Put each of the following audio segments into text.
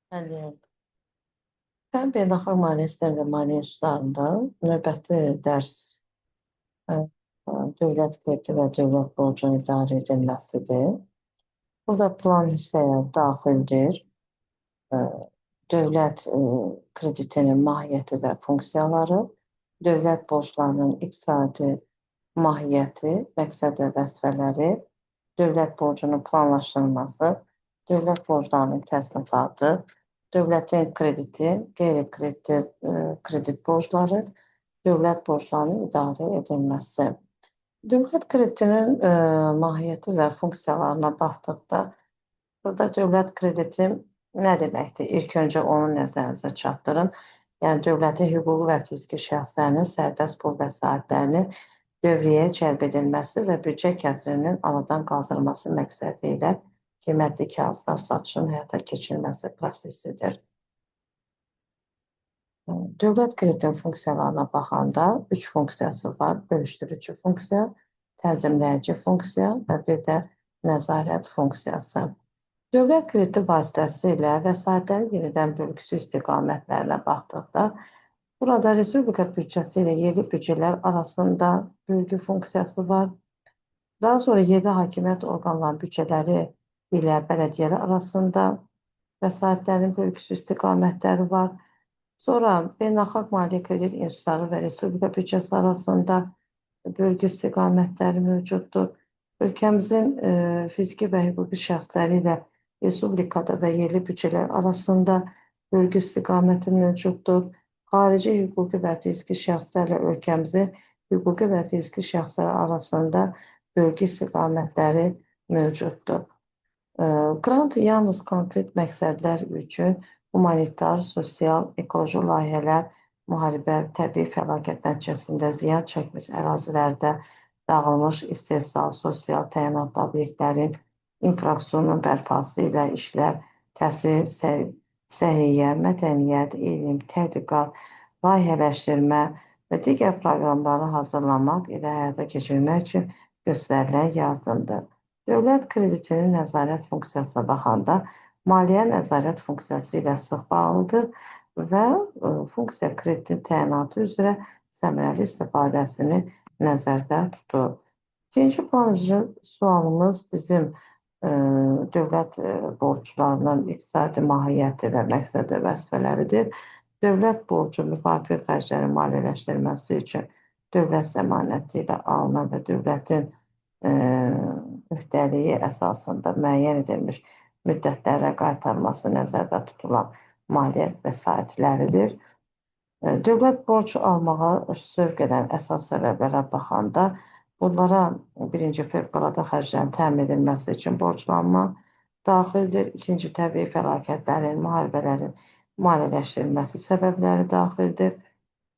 Bəli, mən beynəlxalq maliyyə sistemi və maliyyə üsullarında növbəti dərs ə, dövlət krediti və dövlət borcunun idarə edilməsidir. Burada plan hissəyə daxildir. Ə, Dövlət kreditinin mahiyyəti və funksiyaları, dövlət borclarının iqtisadi mahiyyəti, məqsəd və vəzifələri, dövlət borcunun planlaşdırılması, dövlət borclarının təsnifatı, dövlətin krediti, qeyri-kredit kredit borcları, dövlət borclarının idarə edilməsi. Dövlət kreditinin mahiyyəti və funksiyalarına baxdıqda, burada dövlət krediti nə deməkdir? İlk öncə onu nəzərinizə çatdırın. Yəni, dövlətin hüquqi və fiziki şəxslərinin sərbəst pul vəsaitlərinin dövriyyəyə cəlb edilməsi və büdcə kəsirinin aradan qaldırılması məqsədi ilə qiymətli kağızlar satışının həyata keçirilməsi prosesidir. Dövlət kreditinin funksiyalarına baxanda 3 funksiyası var. Bölüşdürücü funksiya, tənzimləyici funksiya və bir də nəzarət funksiyası. Dövlət krediti vasitəsilə vəsaitlərin yenidən bölgüsü istiqamətlərinə baxdıqda, burada Respublika büdcəsi ilə yerli büdcələr arasında bölgü funksiyası var. Daha sonra yerli hakimiyyət orqanlarının büdcələri ilə bələdiyyələr arasında vəsaitlərin bölgüsü istiqamətləri var. Sonra beynəlxalq maliyyə kredit institutları və Respublika büdcəsi arasında bölgü istiqamətləri mövcuddur. Ölkəmizin fiziki və hüquqi şəxsləri ilə Respublikada və yerli büdcələr arasında bölgü istiqaməti mövcuddur. Xarici hüquqi və fiziki şəxslərlə ölkəmizin hüquqi və fiziki şəxslər arasında bölgü istiqamətləri mövcuddur. Qrant yalnız konkret məqsədlər üçün humanitar, sosial, ekoloji layihələr, müharibə, təbii fəlakət nəticəsində ziyan çəkmiş ərazilərdə dağılmış istehsal, sosial təyinatlı obyektlərin infrastrukturunun bərpası ilə işlər, təhsil, səhiyyə, mədəniyyət, elm, tədqiqat, layihələşdirmə və digər proqramları hazırlamaq ilə həyata keçirilmək üçün göstərilən yardımdır. Dövlət kreditinin nəzarət funksiyasına baxanda, maliyyə nəzarət funksiyası ilə sıx bağlıdır və funksiya kreditin təyinatı üzrə səmərəli istifadəsini nəzərdə tutur. İkinci plan üzrə sualımız bizim dövlət borclarının iqtisadi mahiyyəti və məqsəd və vəzifələridir. Dövlət borcu müvafiq xərclərin maliyyələşdirilməsi üçün dövlət zəmanəti ilə alınan və dövlətin öhdəliyi əsasında müəyyən edilmiş müddətlərə qaytarılması nəzərdə tutulan maliyyə vəsaitləridir. Dövlət borc almağa sövq edən əsas səbəblərə baxanda, bunlara birinci fövqəladə xərclərin təmin edilməsi üçün borclanma daxildir. İkinci, təbii fəlakətlərin, müharibələrin maliyyələşdirilməsi səbəbləri daxildir.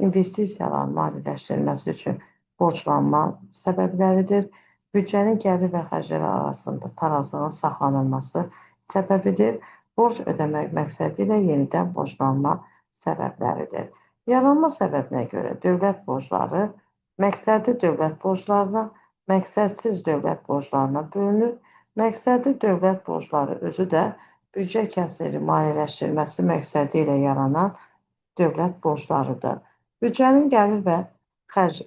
İnvestisiyaların maliyyələşdirilməsi üçün borclanma səbəbləridir. Büdcənin gəlir və xərcləri arasında tarazlığın saxlanılması səbəbidir. Borc ödəmək məqsədi ilə yenidən borclanma səbəbləridir. Yaranma səbəbinə görə dövlət borcları məqsədli dövlət borclarına, məqsədsiz dövlət borclarına bölünür. Məqsədli dövlət borcları özü də büdcə kəsiri maliyyələşdirilməsi məqsədi ilə yaranan dövlət borclarıdır. Büdcənin gəlir və xərc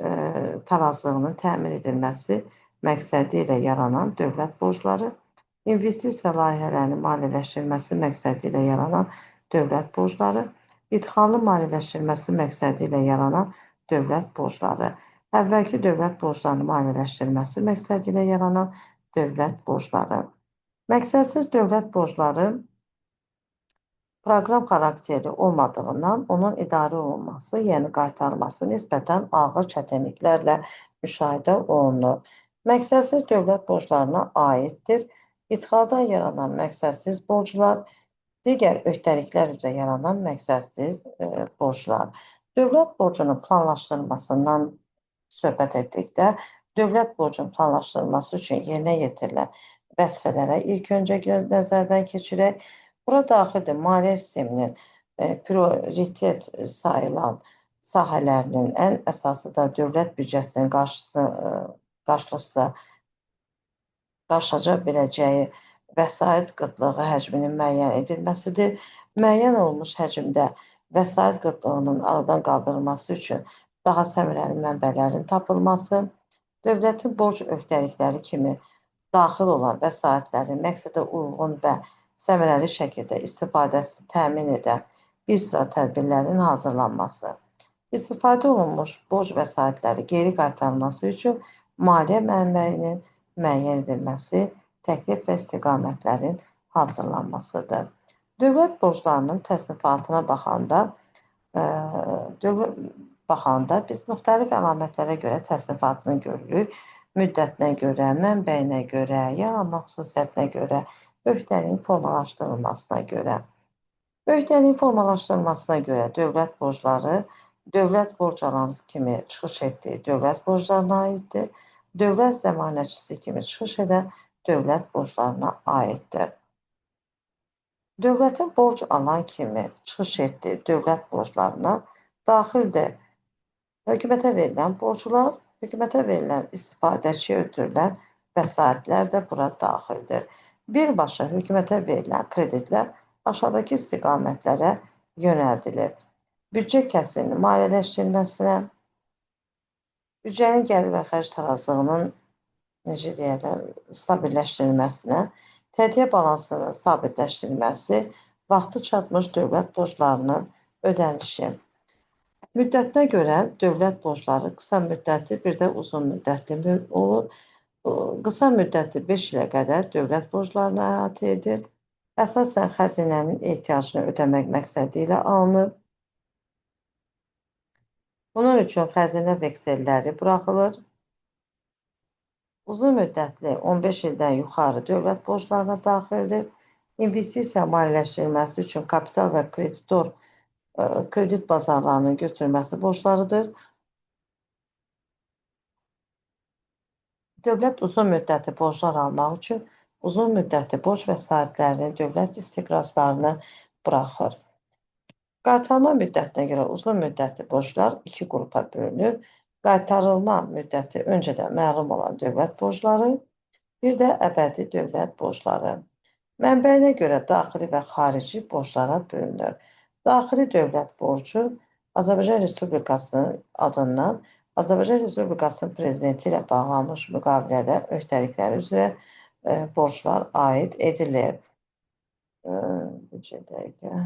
tarazlığının təmin edilməsi məqsədi ilə yaranan dövlət borcları, investisiya layihələrinin maliyyələşdirilməsi məqsədi ilə yaranan dövlət borcları, idxalın maliyyələşdirilməsi məqsədi ilə yaranan dövlət borcları, əvvəlki dövlət borclarının maliyyələşdirilməsi məqsədi ilə yaranan dövlət borcları. Məqsədsiz dövlət borcları proqram xarakterli olmadığından onun idarə olunması, yəni qaytarılması nisbətən ağır çətinliklərlə müşahidə olunur. Məqsədsiz dövlət borclarına aiddir. İdxaldan yaranan məqsədsiz borclar, digər öhdəliklər üzrə yaranan məqsədsiz borclar. Dövlət borcunun planlaşdırılmasından söhbət etdikdə, dövlət borcunun planlaşdırılması üçün yerinə yetirilən vəzifələrə ilk öncə nəzərdən keçirək. Bura daxildir maliyyə sisteminin prioritet sayılan sahələrinin ən əsası da dövlət büdcəsinin qarşılaca biləcəyi vəsait qıtlığı həcminin müəyyən edilməsidir. Müəyyən olunmuş həcmdə vəsait qıtlığının aradan qaldırılması üçün daha səmərəli mənbələrin tapılması, dövlətin borc öhdəlikləri kimi daxil olan vəsaitlərin məqsədə uyğun və səmərəli şəkildə istifadəsi təmin edən bir sıra tədbirlərin hazırlanması, istifadə olunmuş borc vəsaitləri geri qaytarılması üçün maliyyə mənbəyinin müəyyən edilməsi, təklif və istiqamətlərin hazırlanmasıdır. Dövlət borclarının təsnifatına baxanda biz müxtəlif əlamətlərə görə təsnifatını görürük. Müddətinə görə, mənbəyinə görə, yaranma xüsusiyyətinə görə, öhdəliyin formalaşdırılmasına görə. Öhdəliyin formalaşdırılmasına görə dövlət borcları dövlət borc alan kimi çıxış etdiyi dövlət borclarına aiddir. Dövlət zəmanətçisi kimi çıxış edən dövlət borclarına aiddir. Dövlətin borc alan kimi çıxış etdiyi dövlət borclarına daxildir hökumətə verilən borclar, hökumətə verilən istifadəçiyə ötürülən vəsaitlər də bura daxildir. Birbaşa hökumətə verilən kreditlər aşağıdakı istiqamətlərə yönəldilir. Büdcə kəsirinin maliyyələşdirilməsinə, büdcənin gəlir və xərc tarazlığının stabilləşdirilməsinə, tədqiq balansının sabitləşdirilməsi, vaxtı çatmış dövlət borclarının ödənişi. Müddətinə görə dövlət borcları qısa müddətli, bir də uzun müddətli olur. Qısa müddətli 5 ilə qədər dövlət borclarını əhatə edir. Əsasən xəzinənin ehtiyacını ödəmək məqsədi ilə alınır. Bunun üçün xəzinə vekselləri buraxılır. Uzun müddətli 15 ildən yuxarı dövlət borclarına daxildir. İnvestisiya maliyyələşdirilməsi üçün kapital və kredit bazarlarının götürülməsi borclarıdır. Dövlət uzun müddətli borclar almaq üçün uzun müddətli borc vəsaitlərini, dövlət istiqrazlarını buraxır. Qaytarma müddətinə görə uzun müddətli borclar iki qrupa bölünür. Qaytarılma müddəti öncədən məlum olan dövlət borcları, bir də əbədi dövlət borcları. Mənbəyinə görə daxili və xarici borclara bölünür. Daxili dövlət borcu Azərbaycan Respublikasının adından Azərbaycan Respublikasının prezidenti ilə bağlanmış müqavilədə öhdəlikləri üzrə borclar aid edilir. Bir dəqiqə.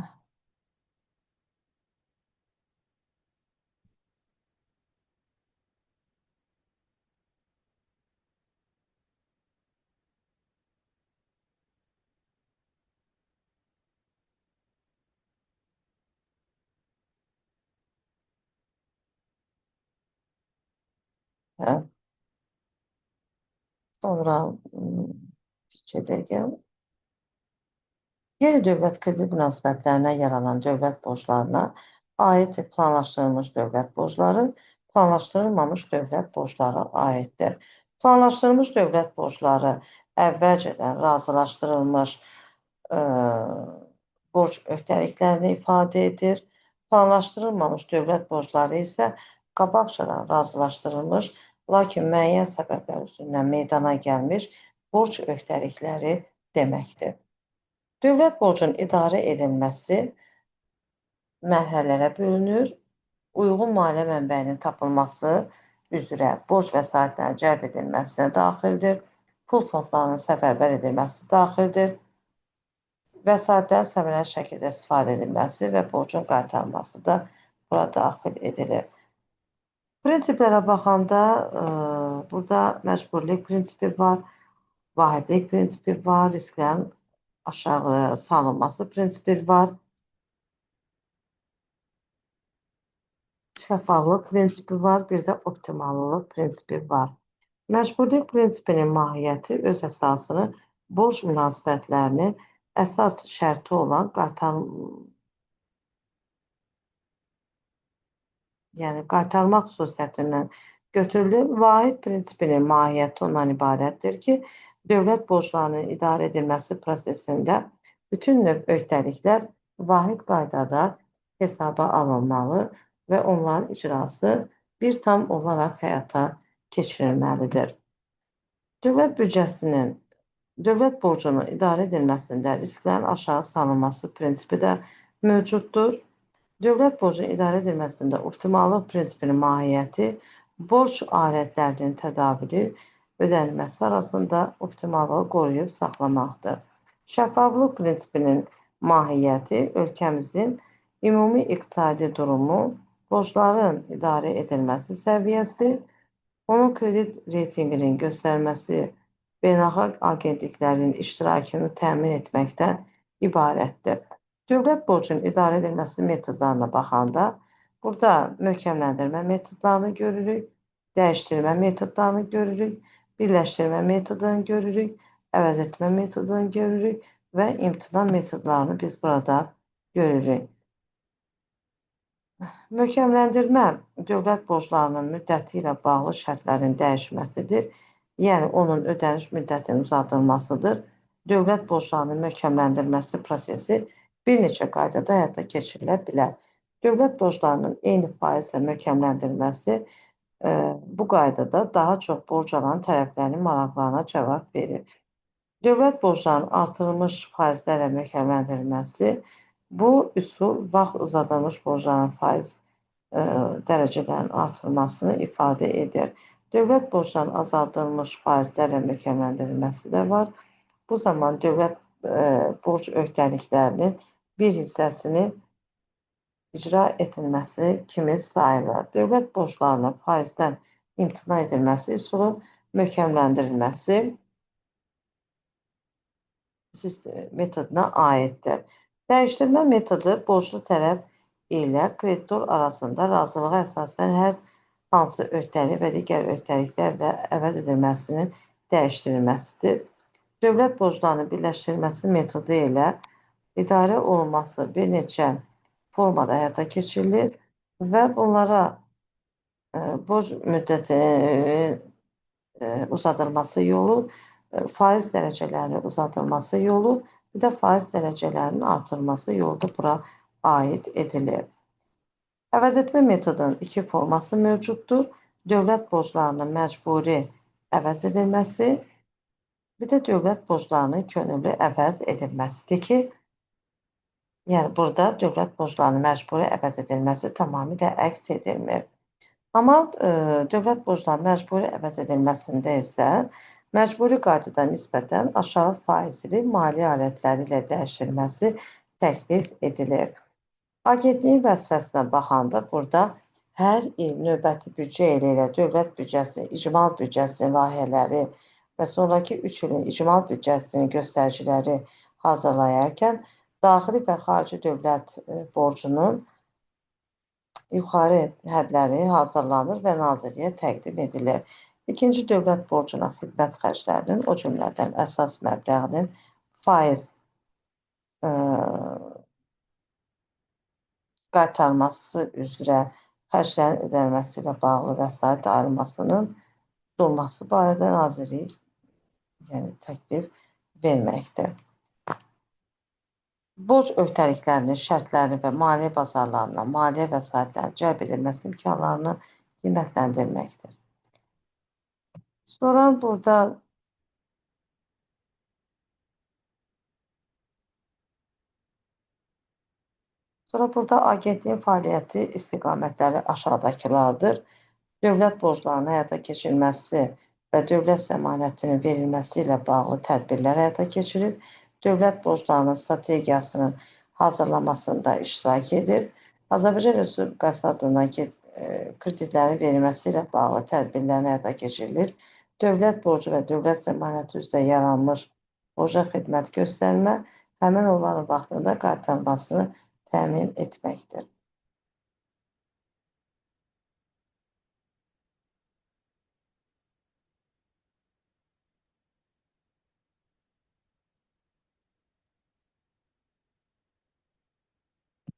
Sonra bir dəqiqə. Qeyri-dövlət kredit münasibətlərinə yaranan dövlət borclarına aid planlaşdırılmış dövlət borcları, planlaşdırılmamış dövlət borcları aiddir. Planlaşdırılmış dövlət borcları əvvəlcədən razılaşdırılmış borc öhdəliklərini ifadə edir. Planlaşdırılmamış dövlət borcları isə qabaqcadan razılaşdırılmış, lakin müəyyən səbəblər üzündən meydana gəlmiş borc öhdəlikləri deməkdir. Dövlət borcunun idarə edilməsi mərhələlərə bölünür. Uyğun maliyyə mənbəyinin tapılması üzrə borc vəsaitlərinin cəlb edilməsinə daxildir. Pul fondlarının səfərbər edilməsi daxildir. Vəsaitlərin səmərəli şəkildə istifadə edilməsi və borcun qaytarılması da bura daxil edilir. Prinsiplərə baxanda burada məcburluq prinsipi var, vahidlik prinsipi var, risklərin aşağı salınması prinsipi var. Şəffaflıq prinsipi var, bir də optimallıq prinsipi var. Məcburluq prinsipinin mahiyyəti öz əsasını borc münasibətlərinin əsas şərti olan qaytarma xüsusiyyətindən götürülür. Vahid prinsipinin mahiyyəti ondan ibarətdir ki, dövlət borclarının idarə edilməsi prosesində bütün növ öhdəliklər vahid qaydada hesaba alınmalı və onların icrası bir tam olaraq həyata keçirilməlidir. Dövlət büdcəsinin Dövlət borcunun idarə edilməsində risklərin aşağı salınması prinsipi də mövcuddur. Dövlət borcunun idarə edilməsində optimallıq prinsipinin mahiyyəti borc alətlərinin tədavülü, ödənilməsi arasında optimallığı qoruyub saxlamaqdır. Şəffaflıq prinsipinin mahiyyəti ölkəmizin ümumi iqtisadi durumu, borcların idarə edilməsi səviyyəsi, onun kredit reytinqinin göstərməsi, beynəlxalq agentliklərin iştirakını təmin etməkdən ibarətdir. Dövlət borcunun idarə edilməsi metodlarına baxanda, burada möhkəmləndirmə metodlarını görürük, dəyişdirmə metodlarını görürük, birləşdirmə metodunu görürük, əvəz etmə metodunu görürük və imtina metodlarını biz burada görürük. Möhkəmləndirmə dövlət borclarının müddəti ilə bağlı şərtlərin dəyişməsidir. Yəni, onun ödəniş müddətinin uzadılmasıdır. Dövlət borclarının möhkəmləndirilməsi prosesi bir neçə qaydada həyata keçirilə bilər. Dövlət borclarının eyni faizlə möhkəmləndirilməsi bu qaydada daha çox borc alan tərəflərin maraqlarına cavab verir. Dövlət borclarının artırılmış faizlərlə möhkəmləndirilməsi, bu üsul vaxt uzadılmış borcların faiz dərəcələrinin artırılmasını ifadə edir. Dövlət borclarının azaldılmış faizlərlə möhkəmləndirilməsi də var. Bu zaman dövlət borc öhdəliklərinin bir hissəsini icra edilməsi kimi sayılır. Dövlət borclarının faizdən imtina edilməsi üsulun möhkəmləndirilməsi metoduna aiddir. Dəyişdirmə metodu borclu tərəf ilə kreditor arasında razılığa əsasən hər hansı öhdəlik və digər öhdəliklərlə əvəz edilməsinin dəyişdirilməsidir. Dövlət borclarının birləşdirilməsi metodu ilə idarə olunması bir neçə formada həyata keçirilir və bunlara borc müddətinin uzadılması yolu, faiz dərəcələrinin uzadılması yolu, bir də faiz dərəcələrinin artırılması yolu da bura aid edilir. Əvəz etmə metodunun iki forması mövcuddur. Dövlət borclarının məcburi əvəz edilməsi, bir də dövlət borclarının könüllü əvəz edilməsidir ki, yəni burada dövlət borclarının məcburi əvəz edilməsi tamamilə əks edilmir. Amma dövlət borclarının məcburi əvəz edilməsində isə məcburi qaydada nisbətən aşağı faizli maliyyə alətləri ilə dəyişilməsi təklif edilir. Agentliyin vəzifəsinə baxanda burada hər il növbəti büdcə ili ilə dövlət büdcəsinin, icmal büdcəsinin layihələri və sonraki 3 ilin icmal büdcəsinin göstəriciləri hazırlayarkən daxili və xarici dövlət borcunun yuxarı hədləri hazırlanır və nazirliyə təqdim edilir. İkinci dövlət borcuna xidmət xərclərinin, o cümlədən əsas məbləğinin faiz qaytarması üzrə xərclərin ödənilməsi ilə bağlı vəsait ayrılmasının tutulması barədə nazirlik təklif verməkdir. Borc öhdəliklərinin şərtlərini və maliyyə bazarlarına maliyyə vəsaitlərinin cəlb edilməsi imkanlarını qiymətləndirməkdir. Sonra burada agentliyin fəaliyyəti istiqamətləri aşağıdakılardır. Dövlət borclarının həyata keçirilməsi və dövlət zəmanətinin verilməsi ilə bağlı tədbirlər həyata keçirir. Dövlət borclarının strategiyasının hazırlamasında iştirak edir. Azərbaycan Respublikası adına kreditlərin verilməsi ilə bağlı tədbirlərin həyata keçirilir. Dövlət borcu və dövlət zəmanəti üzrə yaranmış borca xidmət göstərmə, həmin onların vaxtında qaytarılmasını təmin etməkdir.